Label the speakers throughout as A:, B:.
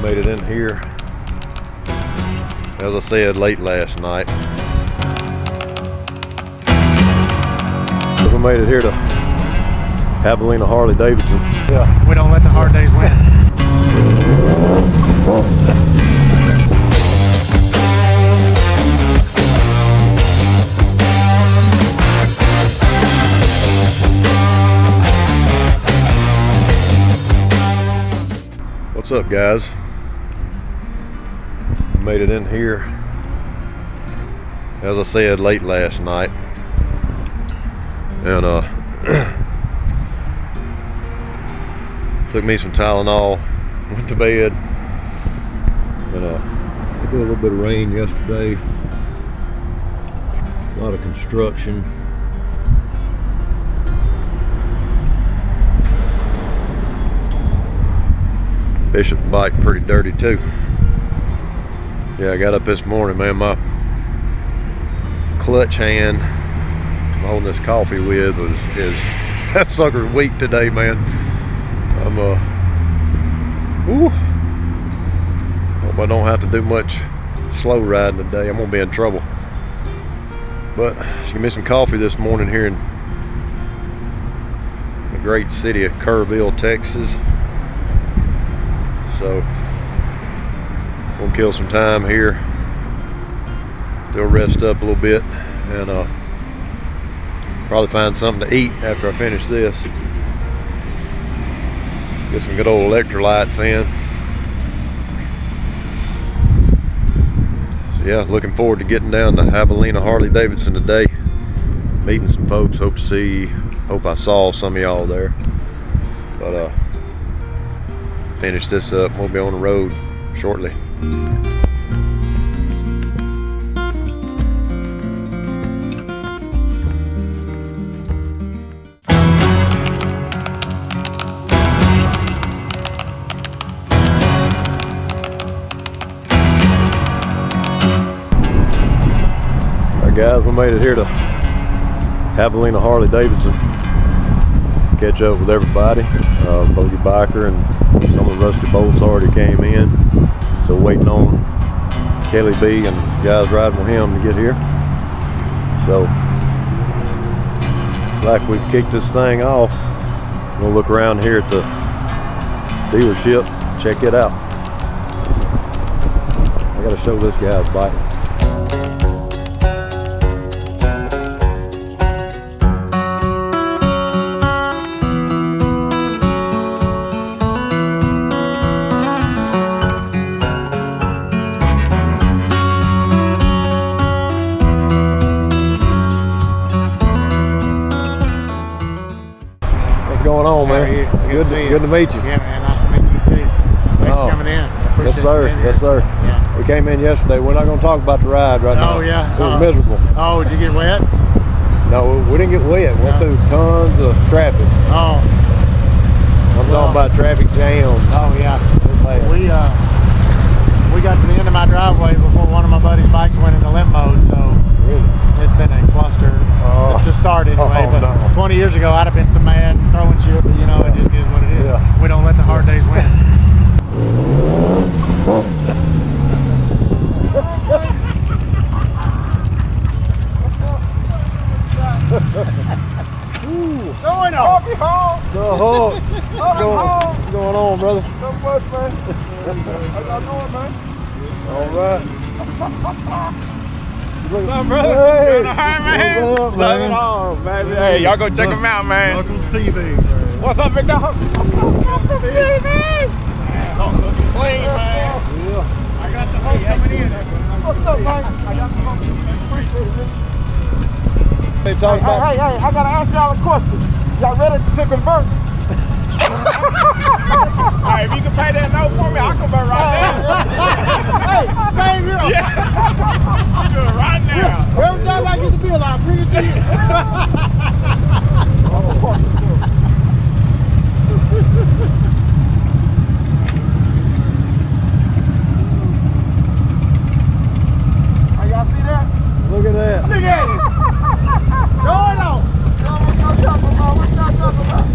A: Made it in here, as I said, late last night. We made it here to Javelina Harley Davidson.
B: Yeah, we don't let the hard days win.
A: What's up, guys? Made it in here, as I said, late last night, and took me some Tylenol, went to bed, and we did a little bit of rain yesterday, a lot of construction. Bishop's bike pretty dirty too. Yeah, I got up this morning, man, my clutch hand I'm holding this coffee with is that sucker's weak today, man. I'm hope I don't have to do much slow riding today. I'm gonna be in trouble. But she gave me some coffee this morning here in the great city of Kerrville, Texas. So we'll kill some time here, still rest up a little bit, and probably find something to eat after I finish this. Get some good old electrolytes in. So yeah, looking forward to getting down to Javelina Harley Davidson today, meeting some folks. Hope I saw some of y'all there. But finish this up, we'll be on the road shortly. Alright guys, we made it here to Javelina Harley Davidson. Catch up with everybody. Bogey Biker and some of the Rusty Bolts already came in. Still waiting on Kelly B and guys riding with him to get here. So it's like we've kicked this thing off. We'll look around here at the dealership, check it out. I gotta show this guy's bike. What's going on, man? Good to meet you.
B: Yeah, man. Nice to meet you too. Thanks for coming in.
A: Yes, sir. Yes, sir.
B: Yeah.
A: We came in yesterday. We're not going to talk about the ride right now.
B: Oh, yeah.
A: It was miserable.
B: Oh, did you get wet?
A: No, we didn't get wet. Went through tons of traffic.
B: Oh.
A: I'm talking about traffic jams.
B: Oh, yeah. We got to the end of my driveway before one of my buddy's bikes went into limp mode, so
A: Really?
B: it's been a cluster to start anyway. But
A: no.
B: 20 years ago, I'd have been so mad and throwing shit, but you know, it just is what it is.
A: Yeah.
B: We don't let the hard days win.
A: Going on. What's going on, brother?
C: Not much, man. How y'all doing, man?
A: All right.
C: What's up, brother?
A: Hey.
C: All right, man.
A: What's up, man?
C: Southern Arm, baby. Hey, y'all go check him out, man.
A: Uncle's TV.
C: What's up, big dog? What's up, Uncle's TV? Man, looking clean, man.
A: Yeah.
B: I got the hope coming in.
C: What's up, man? I got the hope. Appreciate it.
A: Hey, talk about.
C: Hey, I gotta ask y'all a question. Y'all ready to convert? Hey, if you can pay that note for me, I'll convert right now.
B: Hey, same here.
C: Yeah. Do it right now.
B: Every time I get the bill, I'll bring it to you.
C: Hey, y'all see that?
A: Look at that.
B: Look at it. Going on.
C: What y'all talking about? What y'all talking about?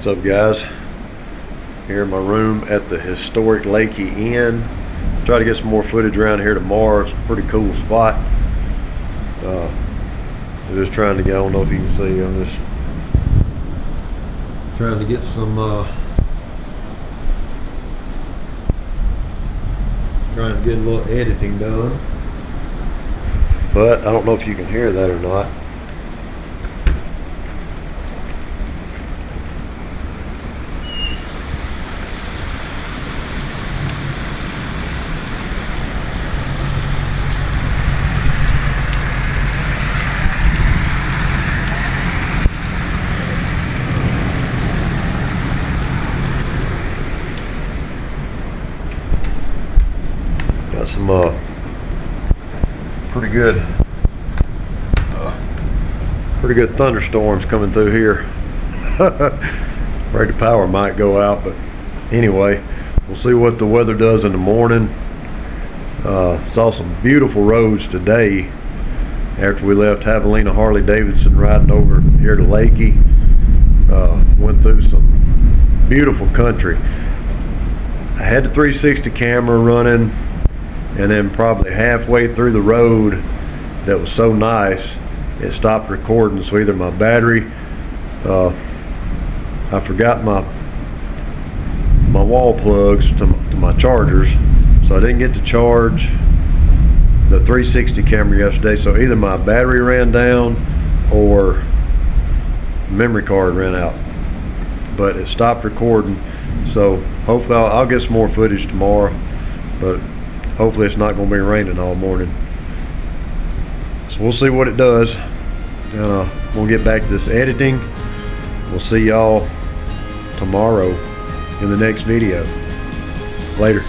A: What's up, guys? Here in my room at the historic Leakey Inn. Try to get some more footage around here tomorrow. It's a pretty cool spot. I'm just trying to get, I don't know if you can see, I'm just trying to get some trying to get a little editing done, but I don't know if you can hear that or not. Got some pretty good thunderstorms coming through here. Afraid the power might go out, but anyway, we'll see what the weather does in the morning. Saw some beautiful roads today after we left Javelina Harley Davidson, riding over here to Leakey. Went through some beautiful country. I had the 360 camera running, and then probably halfway through the road that was so nice, it stopped recording. So either my battery, I forgot my wall plugs to my chargers, so I didn't get to charge the 360 camera yesterday. So either my battery ran down or memory card ran out, but it stopped recording. So hopefully I'll get some more footage tomorrow, but hopefully it's not going to be raining all morning. So we'll see what it does. We'll get back to this editing. We'll see y'all tomorrow in the next video. Later.